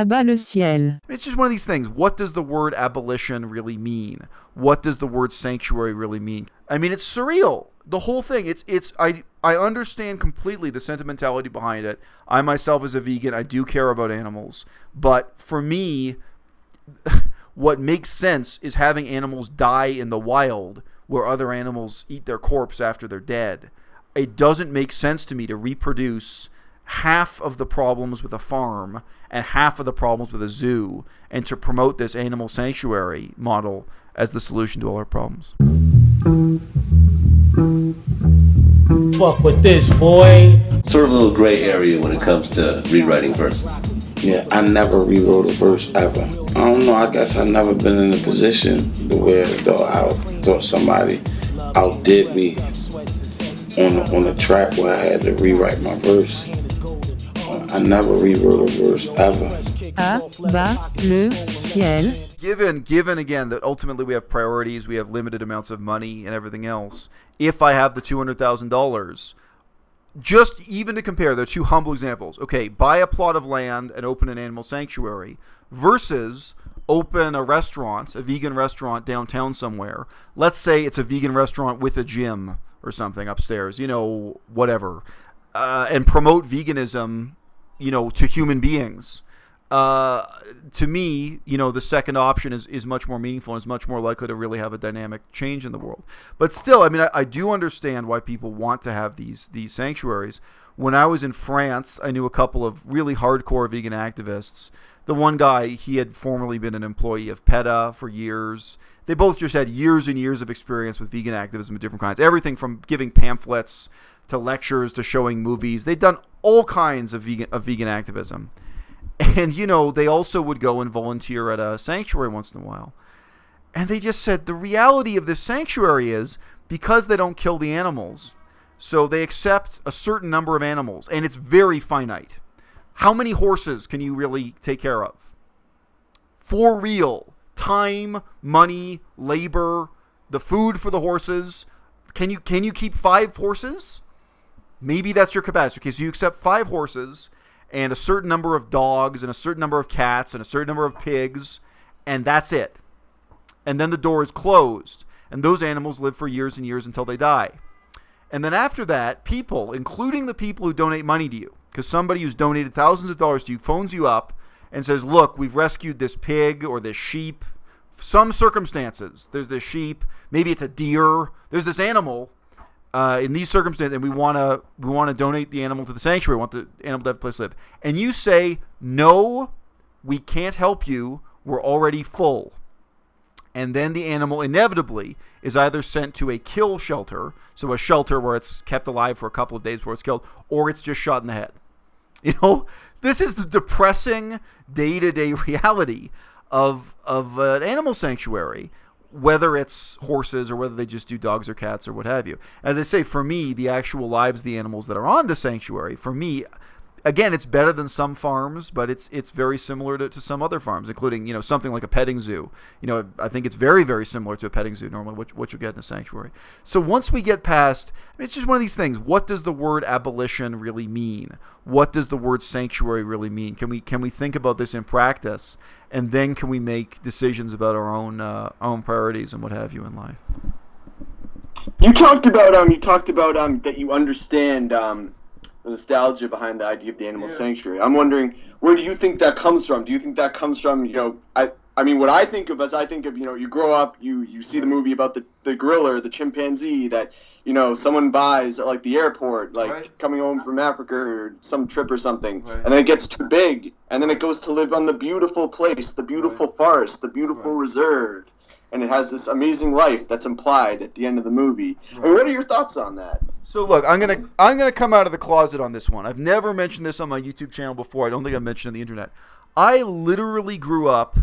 à-bas-le-ciel. It's just one of these things. What does the word abolition really mean? What does the word sanctuary really mean? I mean, it's surreal. The whole thing. I understand completely the sentimentality behind it. I myself as a vegan, I do care about animals. But for me, what makes sense is having animals die in the wild where other animals eat their corpse after they're dead. It doesn't make sense to me to reproduce half of the problems with a farm and half of the problems with a zoo, and to promote this animal sanctuary model as the solution to all our problems. Fuck with this, boy. Sort of a little gray area when it comes to rewriting verses. Yeah, I never rewrote a verse ever. I don't know, I guess I've never been in a position to where I thought somebody outdid me on a track where I had to rewrite my verse. I never rewrote a verse ever. À-bas-le-ciel. Given again that ultimately we have priorities, we have limited amounts of money and everything else, if I have the $200,000, just even to compare, there are two humble examples. Okay, buy a plot of land and open an animal sanctuary versus open a restaurant, a vegan restaurant downtown somewhere. Let's say it's a vegan restaurant with a gym or something upstairs, whatever, and promote veganism, to human beings. To me, the second option is much more meaningful and is much more likely to really have a dynamic change in the world. But still, I mean, I do understand why people want to have these sanctuaries. When I was in France, I knew a couple of really hardcore vegan activists. The one guy, he had formerly been an employee of PETA for years. They both just had years and years of experience with vegan activism of different kinds. Everything from giving pamphlets to lectures to showing movies. They'd done all kinds of vegan activism. And, they also would go and volunteer at a sanctuary once in a while. And they just said the reality of this sanctuary is because they don't kill the animals, so they accept a certain number of animals, and it's very finite. How many horses can you really take care of? For real. Time, money, labor, the food for the horses. Can you keep 5 horses? Maybe that's your capacity. Okay, so you accept 5 horses and a certain number of dogs and a certain number of cats and a certain number of pigs, and that's it. And then the door is closed, and those animals live for years and years until they die. And then after that, people, including the people who donate money to you, because somebody who's donated thousands of dollars to you phones you up and says, look, we've rescued this pig or this sheep. Some circumstances, there's this sheep, maybe it's a deer, there's this animal in these circumstances, and we want to donate the animal to the sanctuary. We want the animal to have a place to live. And you say, no, we can't help you. We're already full. And then the animal inevitably is either sent to a kill shelter, so a shelter where it's kept alive for a couple of days before it's killed, or it's just shot in the head. This is the depressing day-to-day reality of an animal sanctuary, whether it's horses or whether they just do dogs or cats or what have you. As I say, for me, the actual lives of the animals that are on the sanctuary, for me, again, it's better than some farms, but it's very similar to some other farms, including, something like a petting zoo. I think it's very, very similar to a petting zoo normally, what you'll get in a sanctuary. So once we get past, it's just one of these things. What does the word abolition really mean? What does the word sanctuary really mean? Can we think about this in practice, and then can we make decisions about our own priorities and what have you in life? You talked about that you understand the nostalgia behind the idea of the animal sanctuary. I'm wondering, where do you think that comes from? Do you think that comes from, I mean, what I think of, you grow up, you see the movie about the gorilla or the chimpanzee that, someone buys at, like, the airport, like, coming home from Africa or some trip or something, and then it gets too big, and then it goes to live on the beautiful place, the beautiful forest, the beautiful reserve, and it has this amazing life that's implied at the end of the movie. I mean, what are your thoughts on that? So look, I'm gonna come out of the closet on this one. I've never mentioned this on my YouTube channel before. I don't think I've mentioned it on the internet. I literally grew up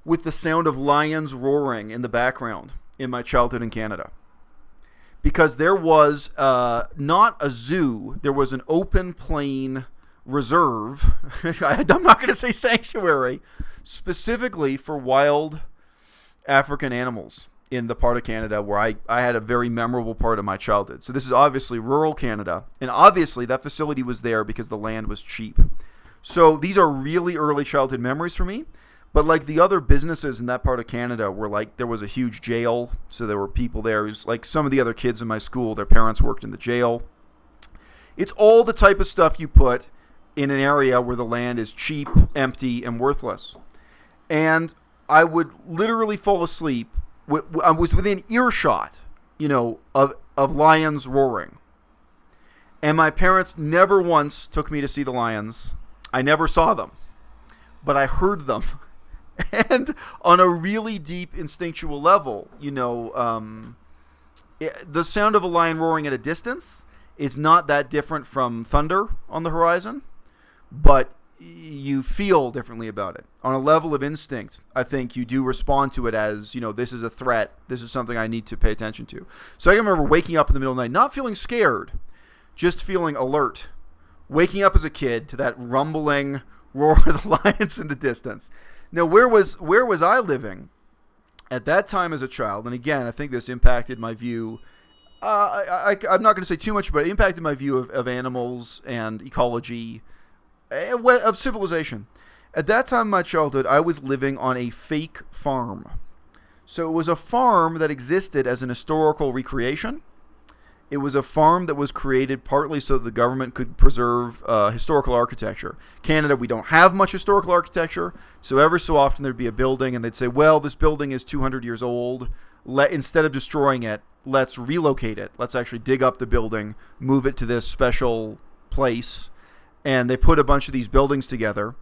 with the sound of lions roaring in the background in my childhood in Canada. Because there was not a zoo, there was an open plain reserve. I'm not going to say sanctuary, specifically for wild African animals in the part of Canada where I had a very memorable part of my childhood. So this is obviously rural Canada, and obviously that facility was there because the land was cheap. So these are really early childhood memories for me. But like the other businesses in that part of Canada were like, there was a huge jail. So there were people there who's like some of the other kids in my school, their parents worked in the jail. It's all the type of stuff you put in an area where the land is cheap, empty, and worthless. And I would literally fall asleep. I was within earshot, of lions roaring. And my parents never once took me to see the lions. I never saw them, but I heard them. And on a really deep instinctual level, the sound of a lion roaring at a distance is not that different from thunder on the horizon, but you feel differently about it. On a level of instinct, I think you do respond to it as, this is a threat. This is something I need to pay attention to. So I can remember waking up in the middle of the night, not feeling scared, just feeling alert. Waking up as a kid to that rumbling roar of the lions in the distance. Now, where was I living at that time as a child? And again, I think this impacted my view. I'm not going to say too much, but it impacted my view of animals and ecology, of civilization. At that time in my childhood, I was living on a fake farm. So it was a farm that existed as an historical recreation. It was a farm that was created partly so the government could preserve historical architecture. Canada, we don't have much historical architecture, so every so often there'd be a building and they'd say, well, this building is 200 years old. Instead of destroying it, let's relocate it. Let's actually dig up the building, move it to this special place. And they put a bunch of these buildings together.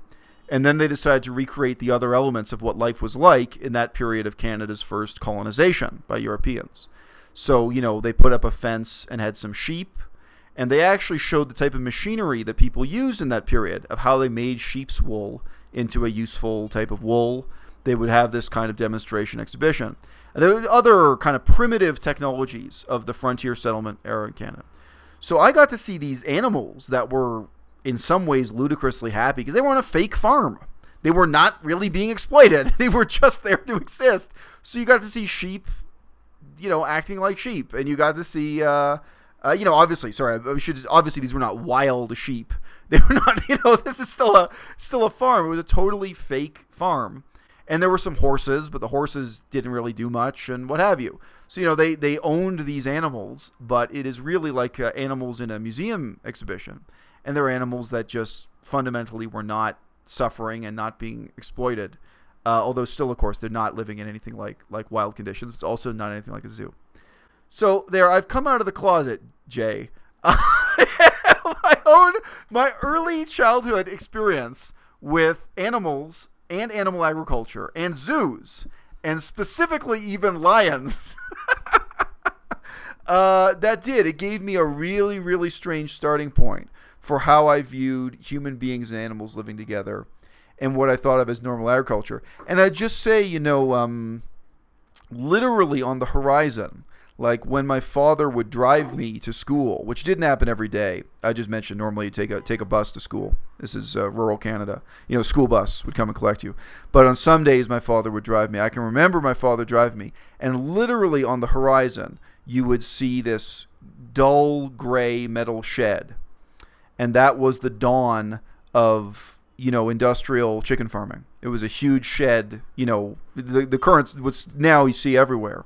And then they decided to recreate the other elements of what life was like in that period of Canada's first colonization by Europeans. So, they put up a fence and had some sheep, and they actually showed the type of machinery that people used in that period of how they made sheep's wool into a useful type of wool. They would have this kind of demonstration exhibition. And there were other kind of primitive technologies of the frontier settlement era in Canada. So I got to see these animals that were in some ways ludicrously happy because they were on a fake farm. They were not really being exploited. They were just there to exist. So you got to see sheep, acting like sheep, and you got to see, obviously these were not wild sheep. They were not, this is still a farm. It was a totally fake farm, and there were some horses, but the horses didn't really do much, and what have you. So they owned these animals, but it is really like animals in a museum exhibition, and they're animals that just fundamentally were not suffering and not being exploited. Although still, of course, they're not living in anything like wild conditions. It's also not anything like a zoo. So there, I've come out of the closet, Jay. My early childhood experience with animals and animal agriculture and zoos, and specifically even lions. It gave me a really, really strange starting point for how I viewed human beings and animals living together, and what I thought of as normal agriculture. And I'd just say, literally on the horizon, like when my father would drive me to school, which didn't happen every day. I just mentioned normally you take a bus to school. This is rural Canada. School bus would come and collect you. But on some days, my father would drive me. I can remember my father driving me. And literally on the horizon, you would see this dull gray metal shed. And that was the dawn of industrial chicken farming. It was a huge shed, the currents, which now you see everywhere.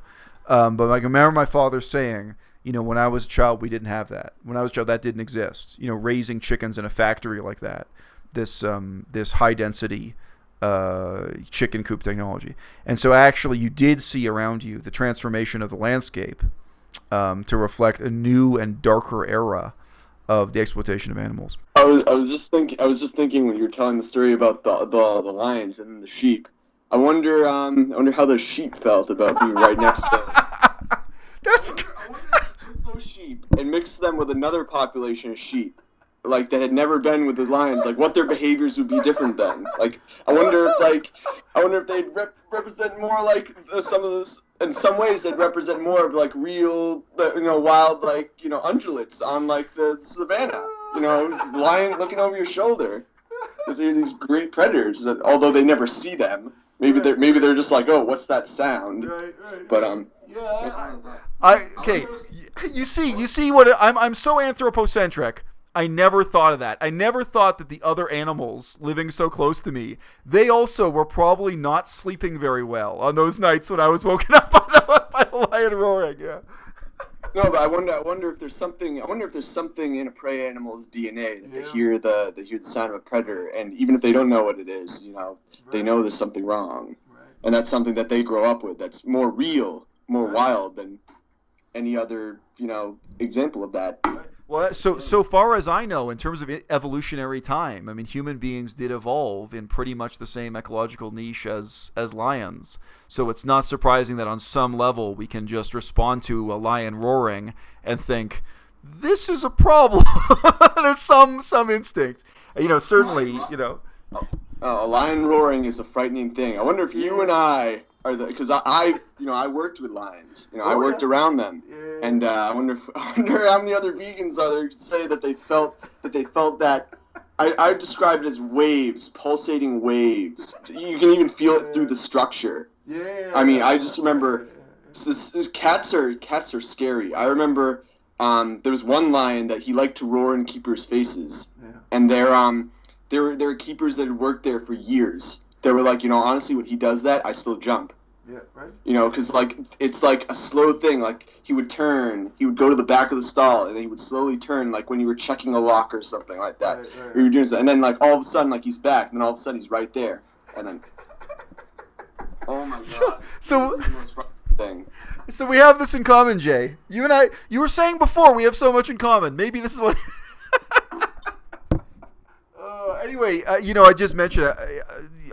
But I can remember my father saying, when I was a child, we didn't have that. When I was a child, that didn't exist. Raising chickens in a factory like that, this high density chicken coop technology. And so actually you did see around you the transformation of the landscape to reflect a new and darker era of the exploitation of animals. I was just thinking when you were telling the story about the lions and the sheep. I wonder how the sheep felt about being right next to them. That's. I wonder if you took those sheep and mixed them with another population of sheep, like that had never been with the lions. Like what their behaviors would be different then. Like I wonder if they'd represent more like some of this. In some ways, they'd represent more of like real, wild, ungulates on like the savannah. Lion looking over your shoulder. Because they're these great predators. That, although they never see them, maybe they're just like, oh, what's that sound? Right. But yeah. Okay. You see what I'm so anthropocentric. I never thought of that. I never thought that the other animals living so close to me, they also were probably not sleeping very well on those nights when I was woken up by the lion roaring. Yeah. No, but I wonder if there's something. I wonder if there's something in a prey animal's DNA that they hear the sound of a predator, and even if they don't know what it is, they know there's something wrong, and that's something that they grow up with. That's more real, more wild than any other, example of that. Well, so far as I know, in terms of evolutionary time, I mean, human beings did evolve in pretty much the same ecological niche as lions. So it's not surprising that on some level we can just respond to a lion roaring and think, this is a problem. There's some instinct. Certainly. A lion roaring is a frightening thing. I wonder if you and I are because I worked with lions. I worked around them, and I wonder how many other vegans are there who say that they felt that. I describe it as waves, pulsating waves. You can even feel it through the structure. I mean, I just remember cats are scary. I remember there was one lion that he liked to roar in keepers' faces, and there were keepers that had worked there for years. They were like, honestly, when he does that, I still jump. Yeah, right. Because it's like a slow thing. Like he would go to the back of the stall, and then he would slowly turn, like when you were checking a lock or something like that. Right. Or you were doing something, and then like all of a sudden, like he's back, and then all of a sudden he's right there, and then, oh my god, so the most frightening thing. So we have this in common, Jay. You and I. You were saying before we have so much in common. Maybe this is what. Anyway, I just mentioned,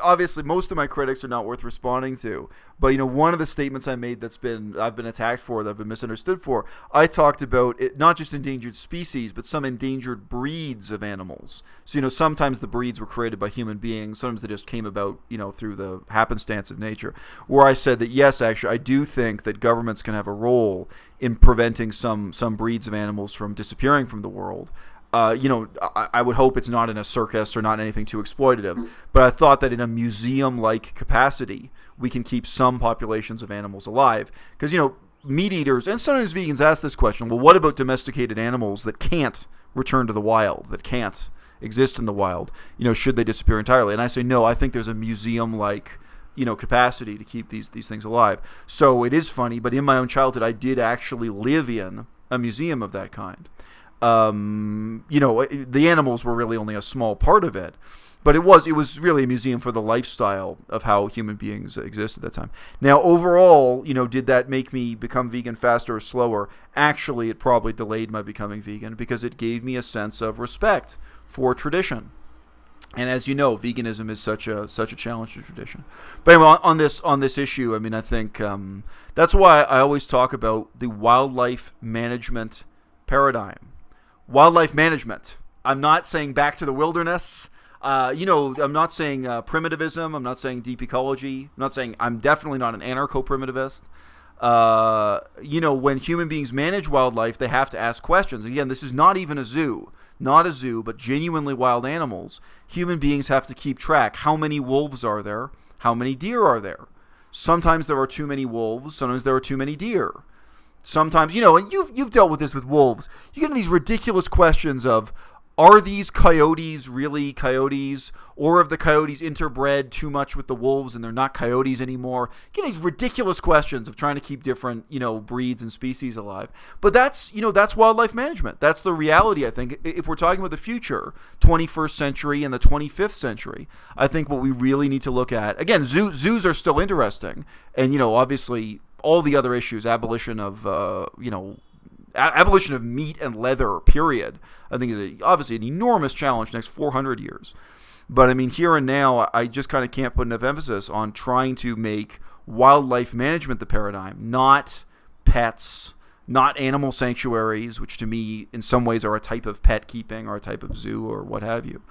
obviously most of my critics are not worth responding to, but one of the statements I made I've been attacked for, that I've been misunderstood for, I talked about it, not just endangered species, but some endangered breeds of animals. So, sometimes the breeds were created by human beings, sometimes they just came about, through the happenstance of nature, where I said that, yes, actually, I do think that governments can have a role in preventing some breeds of animals from disappearing from the world. I would hope it's not in a circus or not anything too exploitative, but I thought that in a museum-like capacity, we can keep some populations of animals alive. Because, meat eaters, and sometimes vegans ask this question, well, what about domesticated animals that can't return to the wild, that can't exist in the wild? Should they disappear entirely? And I say, no, I think there's a museum-like capacity to keep these things alive. So it is funny, but in my own childhood, I did actually live in a museum of that kind. The animals were really only a small part of it, but it was really a museum for the lifestyle of how human beings exist at that time. Now, overall, did that make me become vegan faster or slower? Actually, it probably delayed my becoming vegan because it gave me a sense of respect for tradition. And as you know, veganism is such a challenge to tradition. But anyway, on this issue, I mean, I think that's why I always talk about the wildlife management paradigm. Wildlife management. I'm not saying back to the wilderness. I'm not saying primitivism. I'm not saying deep ecology. I'm definitely not an anarcho-primitivist. When human beings manage wildlife, they have to ask questions. Again, this is not even a zoo. Not a zoo, but genuinely wild animals. Human beings have to keep track. How many wolves are there? How many deer are there? Sometimes there are too many wolves. Sometimes there are too many deer. Sometimes, and you've dealt with this with wolves. You get these ridiculous questions of, are these coyotes really coyotes? Or have the coyotes interbred too much with the wolves and they're not coyotes anymore? You get these ridiculous questions of trying to keep different, breeds and species alive. But that's wildlife management. That's the reality, I think. If we're talking about the future, 21st century and the 25th century, I think what we really need to look at, again, zoos are still interesting. And, obviously, all the other issues, abolition of meat and leather, period, I think is obviously an enormous challenge next 400 years. But I mean, here and now, I just kind of can't put enough emphasis on trying to make wildlife management the paradigm, not pets, not animal sanctuaries, which to me, in some ways, are a type of pet keeping or a type of zoo or what have you.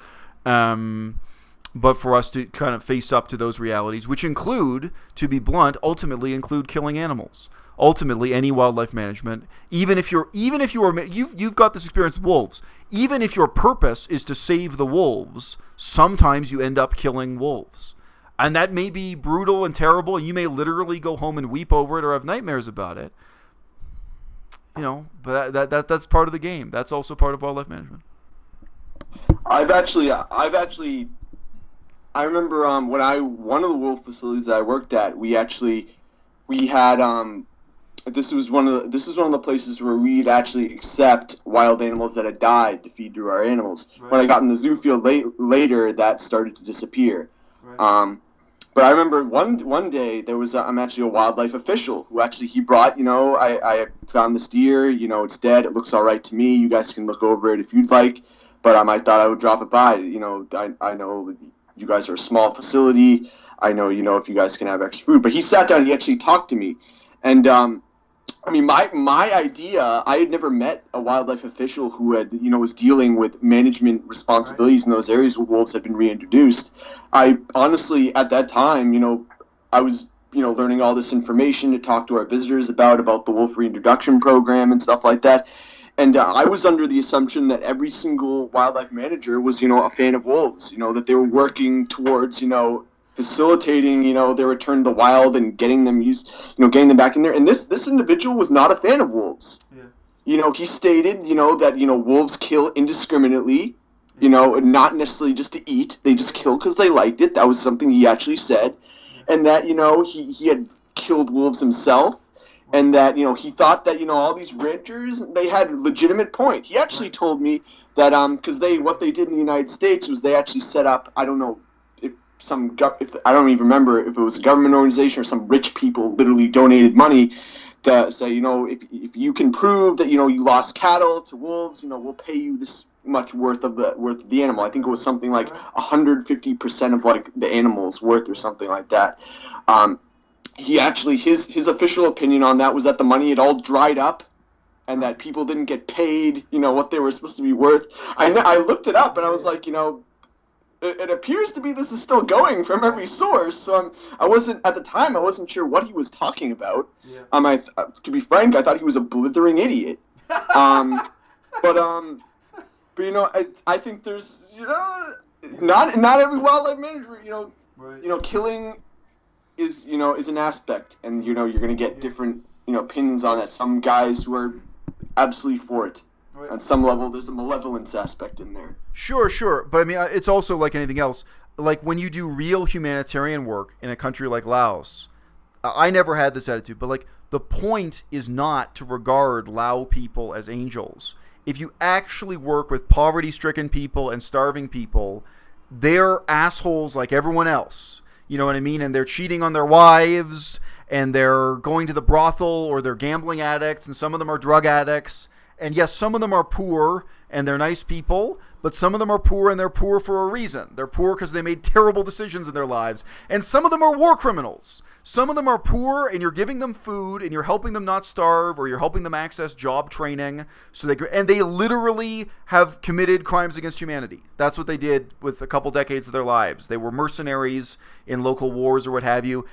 But for us to kind of face up to those realities, which include, to be blunt, ultimately include killing animals. Ultimately, any wildlife management, you've got this experience with wolves. Even if your purpose is to save the wolves, sometimes you end up killing wolves. And that may be brutal and terrible, and you may literally go home and weep over it or have nightmares about it. But that's part of the game. That's also part of wildlife management. I remember one of the wolf facilities that I worked at, we had this was one of the places where we'd actually accept wild animals that had died to feed to our animals. Right. When I got in the zoo field later, that started to disappear. Right. But I remember one day there was I'm actually a wildlife official who actually he brought, I found this deer, it's dead, it looks all right to me, you guys can look over it if you'd like, but I thought I would drop it by, I know you guys are a small facility, I know, if you guys can have extra food, but he sat down, he actually talked to me, and my idea, I had never met a wildlife official who had, was dealing with management responsibilities in those areas where wolves had been reintroduced. I honestly, at that time, I was, learning all this information to talk to our visitors about the wolf reintroduction program and stuff like that. And I was under the assumption that every single wildlife manager was, a fan of wolves, that they were working towards, facilitating, their return to the wild and getting them getting them back in there. And this individual was not a fan of wolves. Yeah. He stated, that, wolves kill indiscriminately, not necessarily just to eat. They just kill because they liked it. That was something he actually said. Yeah. And that, he had killed wolves himself. And that, he thought that, all these ranchers, they had a legitimate point. He actually told me that, because what they did in the United States was they actually set up, I don't know, I don't even remember if it was a government organization or some rich people literally donated money to say, if you can prove that, you lost cattle to wolves, we'll pay you this much worth of the animal. I think it was something like 150% of like the animal's worth or something like that. He actually, his official opinion on that was that the money had all dried up and that people didn't get paid, what they were supposed to be worth. I looked it up and I was like, it appears to be this is still going from every source. So I wasn't sure what he was talking about. Yeah. To be frank, I thought he was a blithering idiot. I think there's, not every wildlife manager, killing is an aspect, and you're going to get different opinions on it. Some guys who are absolutely for it. Right. On some level, there's a malevolence aspect in there. Sure. But it's also like anything else. Like when you do real humanitarian work in a country like Laos, I never had this attitude, but like the point is not to regard Lao people as angels. If you actually work with poverty-stricken people and starving people, they're assholes like everyone else. You know what I mean? And they're cheating on their wives, and they're going to the brothel, or they're gambling addicts, and some of them are drug addicts. And yes, some of them are poor and they're nice people, but some of them are poor and they're poor for a reason. They're poor because they made terrible decisions in their lives. And some of them are war criminals. Some of them are poor and you're giving them food and you're helping them not starve, or you're helping them access job training. And they literally have committed crimes against humanity. That's what they did with a couple decades of their lives. They were mercenaries in local wars or what have you.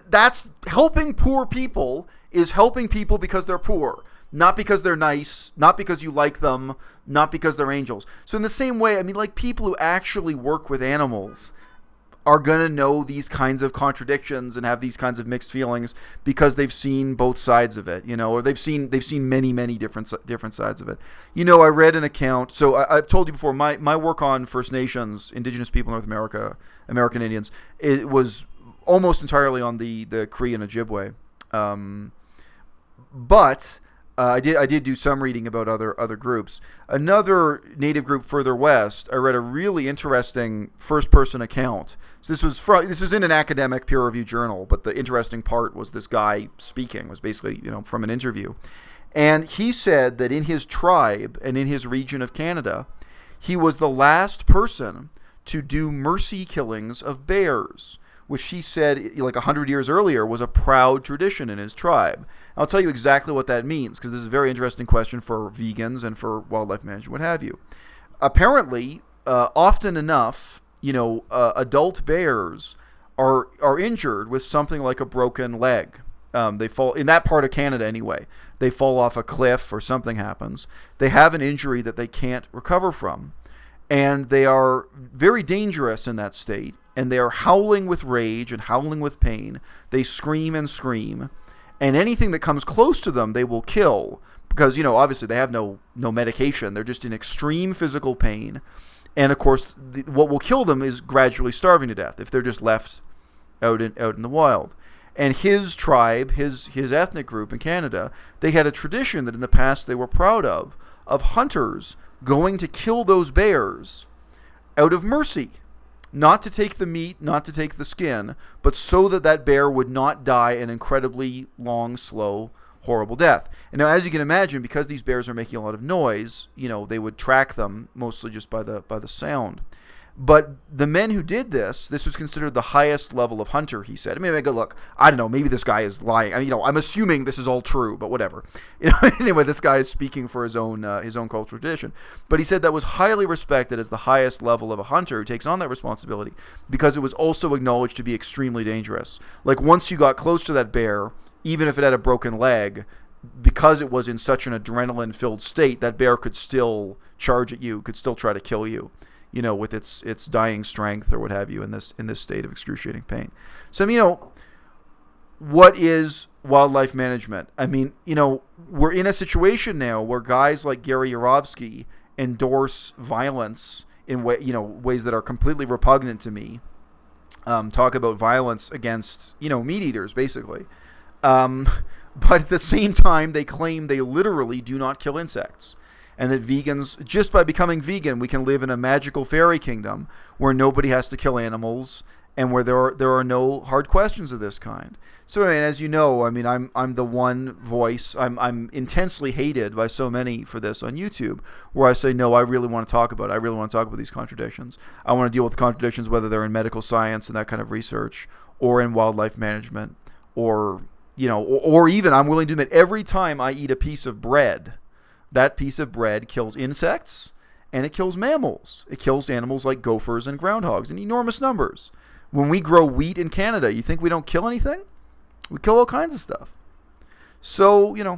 That's helping poor people, is helping people because they're poor. Not because they're nice, not because you like them, not because they're angels. So in the same way, like people who actually work with animals are going to know these kinds of contradictions and have these kinds of mixed feelings because they've seen both sides of it, or they've seen many different sides of it. I read an account. So I've told you before, my work on First Nations, Indigenous people in North America, American Indians, it was almost entirely on the Cree and Ojibwe. But I did do some reading about other groups. Another native group further west, I read a really interesting first-person account. So this was in an academic peer-reviewed journal, but the interesting part was this guy speaking, was basically from an interview. And he said that in his tribe and in his region of Canada, he was the last person to do mercy killings of bears, which he said like 100 years earlier was a proud tradition in his tribe. I'll tell you exactly what that means, because this is a very interesting question for vegans and for wildlife management, what have you. Apparently, often enough, adult bears are injured with something like a broken leg. They fall, in that part of Canada anyway, they fall off a cliff or something happens. They have an injury that they can't recover from. And they are very dangerous in that state. And they are howling with rage and howling with pain. They scream and scream. And anything that comes close to them, they will kill. Because, obviously they have no medication. They're just in extreme physical pain. And of course, what will kill them is gradually starving to death if they're just left out in the wild. And his tribe, his ethnic group in Canada, they had a tradition that in the past they were proud of hunters going to kill those bears out of mercy. Not to take the meat, not to take the skin, but so that bear would not die an incredibly long, slow, horrible death. And now, as you can imagine, because these bears are making a lot of noise, they would track them mostly just by the sound. But the men who did this was considered the highest level of hunter, he said. I mean, look, I don't know, maybe this guy is lying. I'm assuming this is all true, but whatever. Anyway, this guy is speaking for his own cultural tradition. But he said that was highly respected as the highest level of a hunter who takes on that responsibility, because it was also acknowledged to be extremely dangerous. Like, once you got close to that bear, even if it had a broken leg, because it was in such an adrenaline-filled state, that bear could still charge at you, could still try to kill you, with its dying strength or what have you in this state of excruciating pain. So, what is wildlife management? I mean, we're in a situation now where guys like Gary Yourofsky endorse violence in ways that are completely repugnant to me. Talk about violence against, meat eaters, basically. But at the same time, they claim they literally do not kill insects. And that vegans, just by becoming vegan, we can live in a magical fairy kingdom where nobody has to kill animals and where there are no hard questions of this kind. So, as you know, I'm the one voice. I'm intensely hated by so many for this on YouTube, where I say, no, I really want to talk about it. I really want to talk about these contradictions. I want to deal with the contradictions, whether they're in medical science and that kind of research, or in wildlife management, or even I'm willing to admit every time I eat a piece of bread, that piece of bread kills insects and it kills mammals. It kills animals like gophers and groundhogs in enormous numbers. When we grow wheat in Canada, you think we don't kill anything? We kill all kinds of stuff. So, For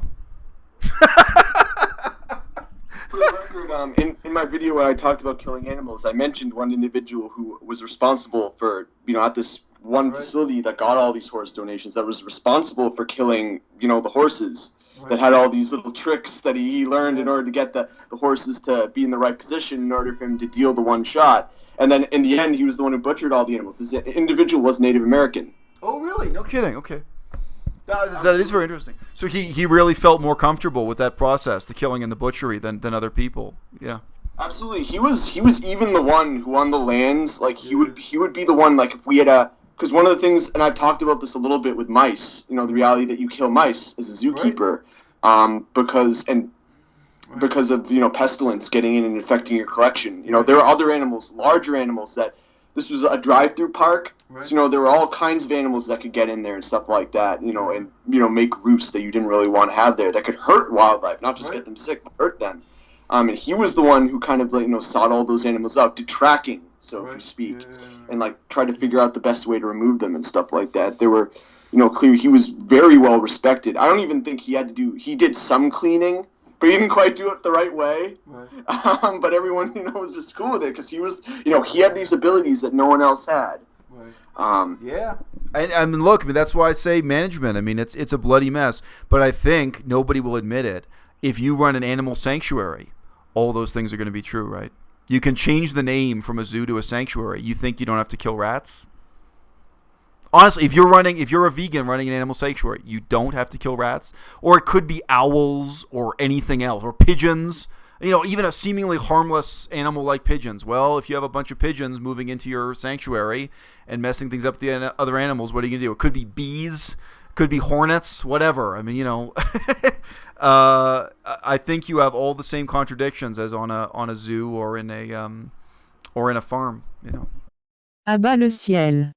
the record, in my video where I talked about killing animals, I mentioned one individual who was responsible for, at this one facility that got all these horse donations, that was responsible for killing, the horses. That had all these little tricks that he learned in order to get the horses to be in the right position in order for him to deal the one shot. And then in the end, he was the one who butchered all the animals. This individual was Native American. Oh, really? No kidding. Okay. That is very interesting. So he really felt more comfortable with that process, the killing and the butchery, than other people. Yeah. Absolutely. He was even the one who on the lands, like he would be the one, like if we had because one of the things, and I've talked about this a little bit with mice, the reality that you kill mice as a zookeeper, because of, pestilence getting in and affecting your collection. There are other animals, larger animals that, this was a drive-through park, so, there were all kinds of animals that could get in there and stuff like that, and, make roosts that you didn't really want to have there that could hurt wildlife, not just get them sick, but hurt them. And he was the one who kind of, sought all those animals out, did tracking, so to speak, and tried to figure out the best way to remove them and stuff like that. There were, clear. He was very well respected. I don't even think he did some cleaning, but he didn't quite do it the right way. But everyone, was just cool with it because he was, he had these abilities that no one else had. Yeah. And look, that's why I say management. It's a bloody mess, but I think nobody will admit it. If you run an animal sanctuary, all those things are going to be true, right? You can change the name from a zoo to a sanctuary. You think you don't have to kill rats? Honestly, if you're a vegan running an animal sanctuary, you don't have to kill rats. Or it could be owls or anything else, or pigeons. Even a seemingly harmless animal like pigeons. Well, if you have a bunch of pigeons moving into your sanctuary and messing things up with the other animals, what are you going to do? It could be bees, could be hornets, whatever. I think you have all the same contradictions as on a zoo or in a farm. À-bas-le-ciel.